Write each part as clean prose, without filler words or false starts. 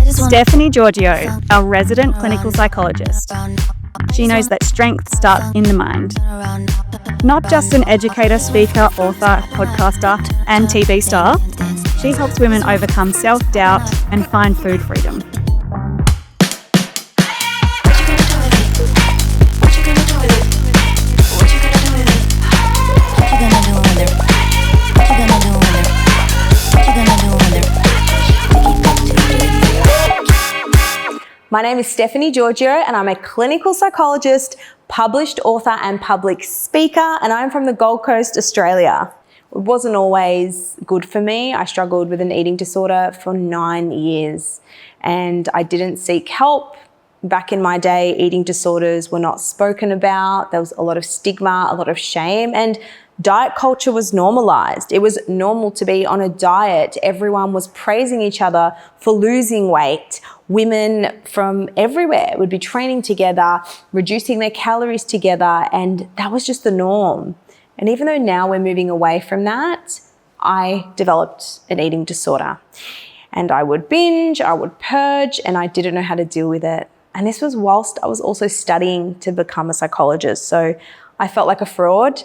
Stephanie Georgiou, our resident clinical psychologist. She knows that strength starts in the mind. Not just an educator, speaker, author, podcaster, and TV star, she helps women overcome self-doubt and find food freedom. My name is Stephanie Georgiou and I'm a clinical psychologist, published author and public speaker, and I'm from the Gold Coast, Australia. It wasn't always good for me. I struggled with an eating disorder for 9 years and I didn't seek help. Back in my day, eating disorders were not spoken about. There was a lot of stigma, a lot of shame, and diet culture was normalized. It was normal to be on a diet. Everyone was praising each other for losing weight. Women from everywhere would be training together, reducing their calories together, and that was just the norm. And even though now we're moving away from that, I developed an eating disorder. And I would binge, I would purge, and I didn't know how to deal with it. And this was whilst I was also studying to become a psychologist. So I felt like a fraud.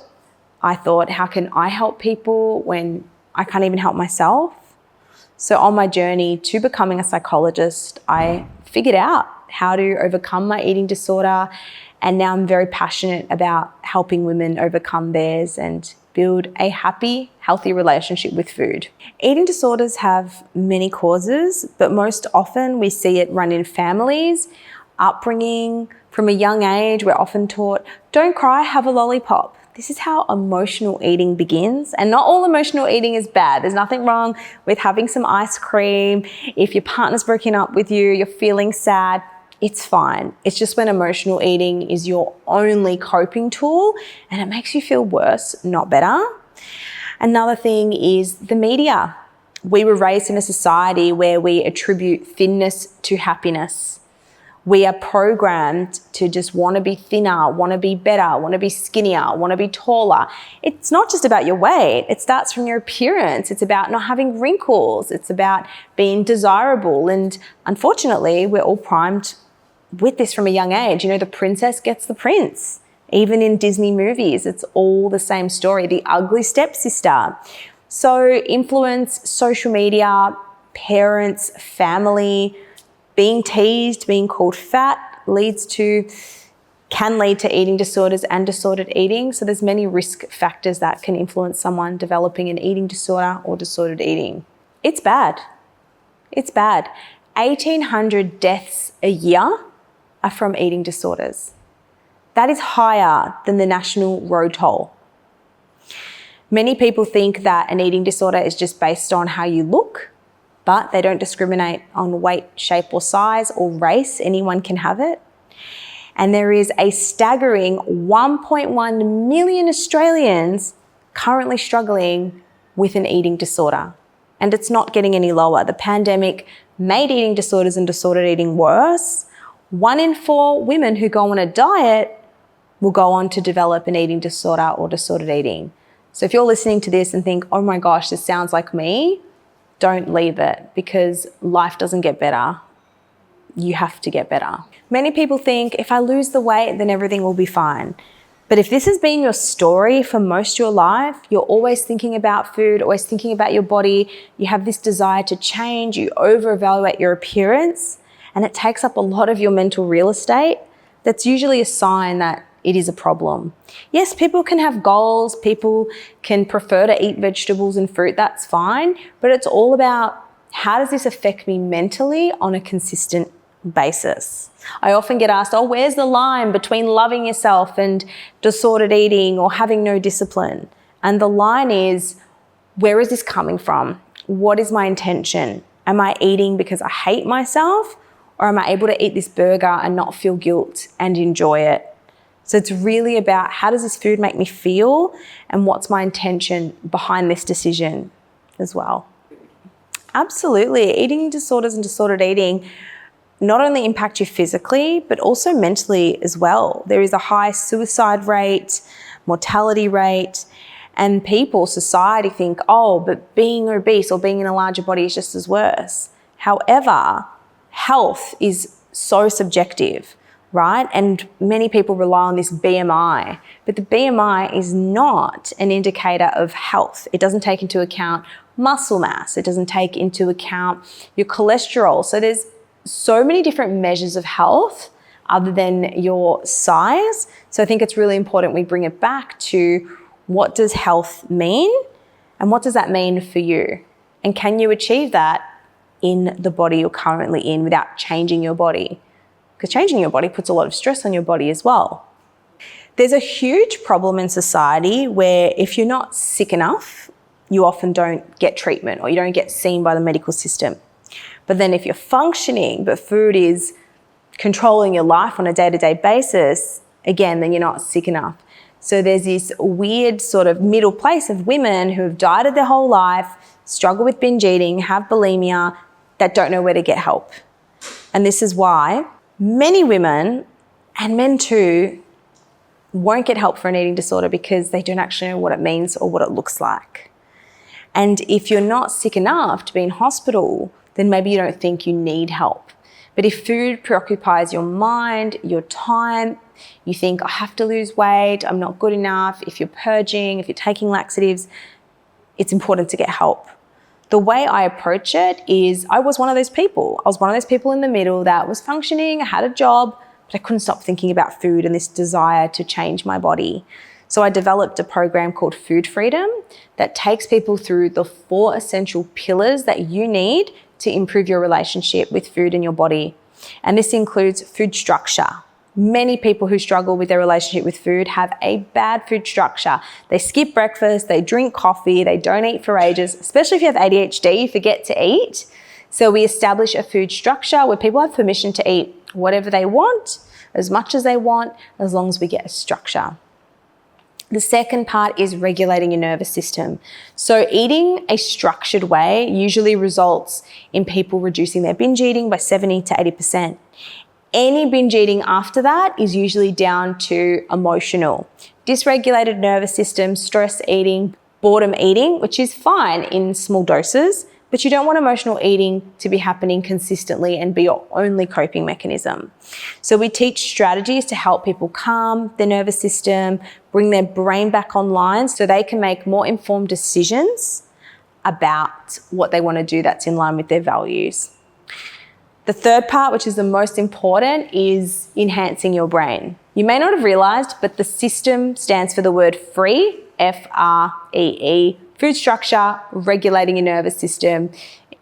I thought, how can I help people when I can't even help myself? So on my journey to becoming a psychologist, I figured out how to overcome my eating disorder. And now I'm very passionate about helping women overcome theirs and build a happy, healthy relationship with food. Eating disorders have many causes, but most often we see it run in families, upbringing. From a young age, we're often taught, don't cry, have a lollipop. This is how emotional eating begins. And not all emotional eating is bad. There's nothing wrong with having some ice cream. If your partner's broken up with you, you're feeling sad, it's fine. It's just when emotional eating is your only coping tool and it makes you feel worse, not better. Another thing is the media. We were raised in a society where we attribute thinness to happiness. We are programmed to just want to be thinner, want to be better, want to be skinnier, want to be taller. It's not just about your weight. It starts from your appearance. It's about not having wrinkles. It's about being desirable. And unfortunately, we're all primed with this from a young age. You know, the princess gets the prince. Even in Disney movies, it's all the same story. The ugly stepsister. So influence, social media, parents, family, being teased, being called fat can lead to eating disorders and disordered eating. So there's many risk factors that can influence someone developing an eating disorder or disordered eating. It's bad. It's bad. 1,800 deaths a year are from eating disorders. That is higher than the national road toll. Many people think that an eating disorder is just based on how you look, but they don't discriminate on weight, shape or size or race. Anyone can have it. And there is a staggering 1.1 million Australians currently struggling with an eating disorder. And it's not getting any lower. The pandemic made eating disorders and disordered eating worse. 1 in 4 women who go on a diet will go on to develop an eating disorder or disordered eating. So if you're listening to this and think, oh my gosh, this sounds like me, don't leave it, because life doesn't get better. You have to get better. Many people think if I lose the weight, then everything will be fine. But if this has been your story for most of your life, you're always thinking about food, always thinking about your body, you have this desire to change, you over-evaluate your appearance, and it takes up a lot of your mental real estate, that's usually a sign that it is a problem. Yes, people can have goals, people can prefer to eat vegetables and fruit, that's fine, but it's all about how does this affect me mentally on a consistent basis. I often get asked, oh, where's the line between loving yourself and disordered eating or having no discipline? And the line is, where is this coming from? What is my intention? Am I eating because I hate myself, or am I able to eat this burger and not feel guilt and enjoy it? So it's really about how does this food make me feel and what's my intention behind this decision as well. Absolutely. Eating disorders and disordered eating not only impact you physically, but also mentally as well. There is a high suicide rate, mortality rate, And people, society think, oh, but being obese or being in a larger body is just as worse. However, health is so subjective, right? And many people rely on this BMI, but the BMI is not an indicator of health. It doesn't take into account muscle mass. It doesn't take into account your cholesterol. So there's so many different measures of health other than your size. So I think it's really important we bring it back to what does health mean and what does that mean for you? And can you achieve that in the body you're currently in without changing your body? Because changing your body puts a lot of stress on your body as well. There's a huge problem in society where if you're not sick enough, you often don't get treatment or you don't get seen by the medical system. But then if you're functioning, but food is controlling your life on a day-to-day basis, again, then you're not sick enough. So there's this weird sort of middle place of women who have dieted their whole life, struggle with binge eating, have bulimia, that don't know where to get help. And this is why many women, and men too, won't get help for an eating disorder because they don't actually know what it means or what it looks like. And if you're not sick enough to be in hospital, then maybe you don't think you need help. But if food preoccupies your mind, your time, you think, I have to lose weight, I'm not good enough, if you're purging, if you're taking laxatives, it's important to get help. The way I approach it is I was one of those people. I was one of those people in the middle that was functioning, I had a job, but I couldn't stop thinking about food and this desire to change my body. So I developed a program called Food Freedom that takes people through the 4 essential pillars that you need to improve your relationship with food and your body. And this includes food structure. Many people who struggle with their relationship with food have a bad food structure. They skip breakfast, they drink coffee, they don't eat for ages, especially if you have ADHD, you forget to eat. So we establish a food structure where people have permission to eat whatever they want, as much as they want, as long as we get a structure. The second part is regulating your nervous system. So eating a structured way usually results in people reducing their binge eating by 70 to 80%. Any binge eating after that is usually down to emotional. Dysregulated nervous system, stress eating, boredom eating, which is fine in small doses, but you don't want emotional eating to be happening consistently and be your only coping mechanism. So we teach strategies to help people calm their nervous system, bring their brain back online so they can make more informed decisions about what they want to do that's in line with their values. The third part, which is the most important, is enhancing your brain. You may not have realized, but the system stands for the word FREE, F-R-E-E, food structure, regulating your nervous system,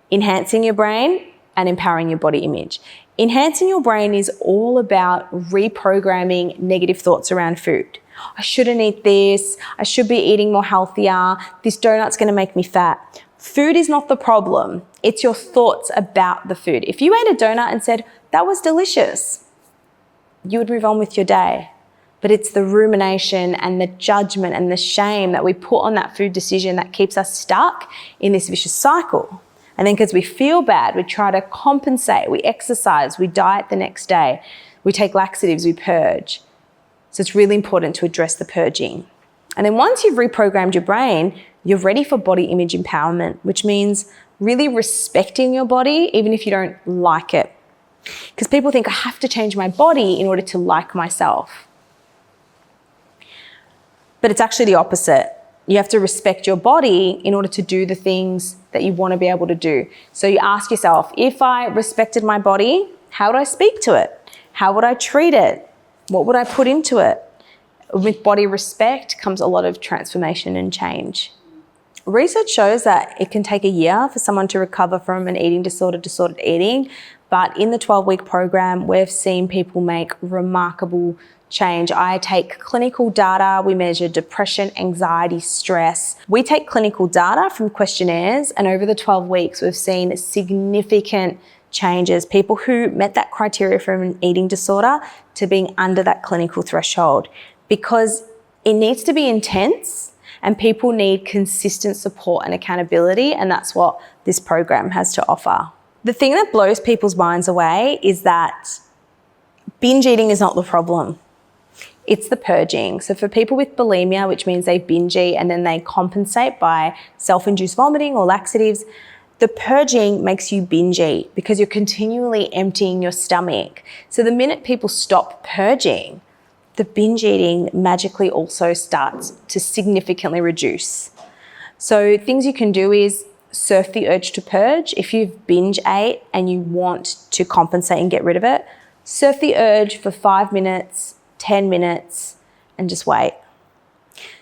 enhancing your brain, and empowering your body image. Enhancing your brain is all about reprogramming negative thoughts around food. I shouldn't eat this, I should be eating more healthier, this donut's gonna make me fat. Food is not the problem. It's your thoughts about the food. If you ate a donut and said, that was delicious, you would move on with your day. But it's the rumination and the judgment and the shame that we put on that food decision that keeps us stuck in this vicious cycle. And then because we feel bad, we try to compensate, we exercise, we diet the next day, we take laxatives, we purge. So it's really important to address the purging. And then once you've reprogrammed your brain, you're ready for body image empowerment, which means really respecting your body, even if you don't like it. Because people think I have to change my body in order to like myself. But it's actually the opposite. You have to respect your body in order to do the things that you want to be able to do. So you ask yourself, if I respected my body, how would I speak to it? How would I treat it? What would I put into it? With body respect comes a lot of transformation and change. Research shows that it can take a year for someone to recover from an eating disorder, disordered eating, but in the 12-week program, we've seen people make remarkable change. I take clinical data, we measure depression, anxiety, stress. We take clinical data from questionnaires, and over the 12 weeks, we've seen significant changes. People who met that criteria for an eating disorder to being under that clinical threshold, because it needs to be intense and people need consistent support and accountability, and that's what this program has to offer. The thing that blows people's minds away is that binge eating is not the problem. It's the purging. So for people with bulimia, which means they binge eat and then they compensate by self-induced vomiting or laxatives, the purging makes you binge eat because you're continually emptying your stomach. So the minute people stop purging, the binge eating magically also starts to significantly reduce. So things you can do is surf the urge to purge. If you've binge ate and you want to compensate and get rid of it, surf the urge for 5 minutes, 10 minutes, and just wait.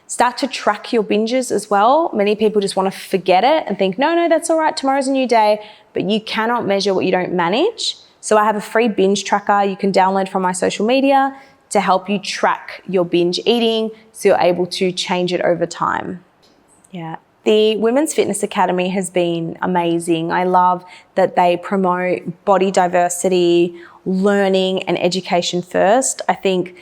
Start to track your binges as well. Many people just want to forget it and think, no, that's all right, tomorrow's a new day, but you cannot measure what you don't manage. So I have a free binge tracker you can download from my social media to help you track your binge eating so you're able to change it over time. Yeah. The Women's Fitness Academy has been amazing. I love that they promote body diversity, learning and education first. I think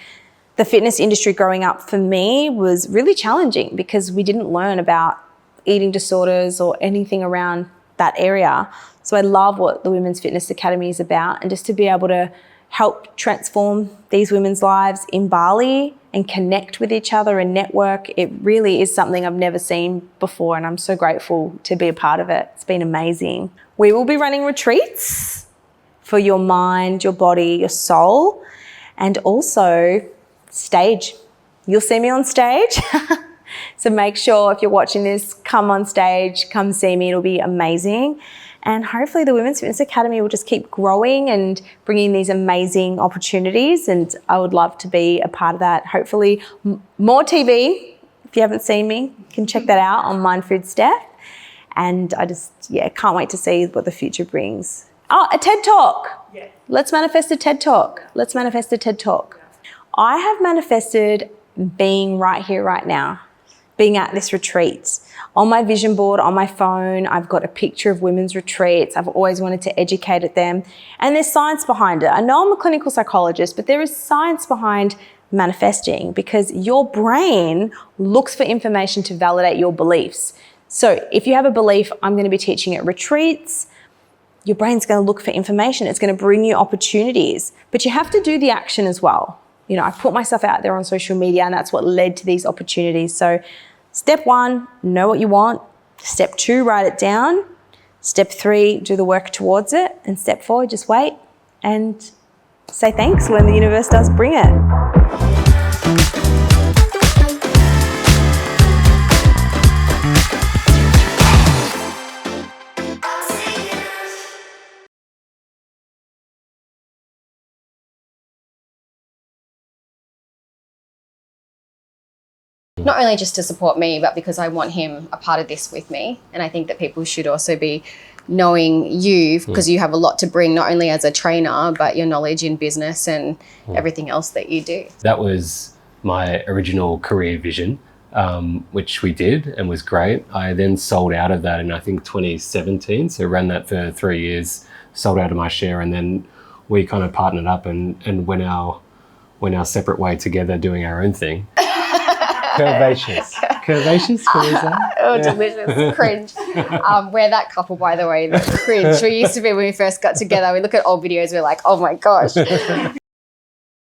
the fitness industry growing up for me was really challenging because we didn't learn about eating disorders or anything around that area. So I love what the Women's Fitness Academy is about, and just to be able to help transform these women's lives in Bali and connect with each other and network. It really is something I've never seen before, and I'm so grateful to be a part of it. It's been amazing. We will be running retreats for your mind, your body, your soul, and also stage. You'll see me on stage. So make sure if you're watching this, come on stage, come see me. It'll be amazing. And hopefully the Women's Fitness Academy will just keep growing and bringing these amazing opportunities. And I would love to be a part of that. Hopefully more TV. If you haven't seen me, you can check that out on Mind Food Steph. And I just, can't wait to see what the future brings. Oh, a TED Talk. Yeah. Let's manifest a TED Talk. Let's manifest a TED Talk. I have manifested being right here, right now, being at this retreat. On my vision board, on my phone, I've got a picture of women's retreats. I've always wanted to educate at them. And there's science behind it. I know I'm a clinical psychologist, but there is science behind manifesting because your brain looks for information to validate your beliefs. So if you have a belief, I'm going to be teaching at retreats, your brain's going to look for information. It's going to bring you opportunities, but you have to do the action as well. You know, I've put myself out there on social media, and that's what led to these opportunities. So step 1, know what you want. Step 2, write it down. Step 3, do the work towards it. And step 4, just wait and say thanks when the universe does bring it. Not only just to support me, but because I want him a part of this with me. And I think that people should also be knowing you because you have a lot to bring, not only as a trainer, but your knowledge in business and everything else that you do. That was my original career vision, which we did and was great. I then sold out of that in, I think, 2017. So ran that for 3 years, sold out of my share, and then we kind of partnered up and went our separate way together doing our own thing. Curvaceous. Curvaceous? What is that? Oh, yeah. Delicious. Cringe. We're that couple, by the way, that cringe. We used to be when we first got together. We look at old videos, we're like, oh my gosh.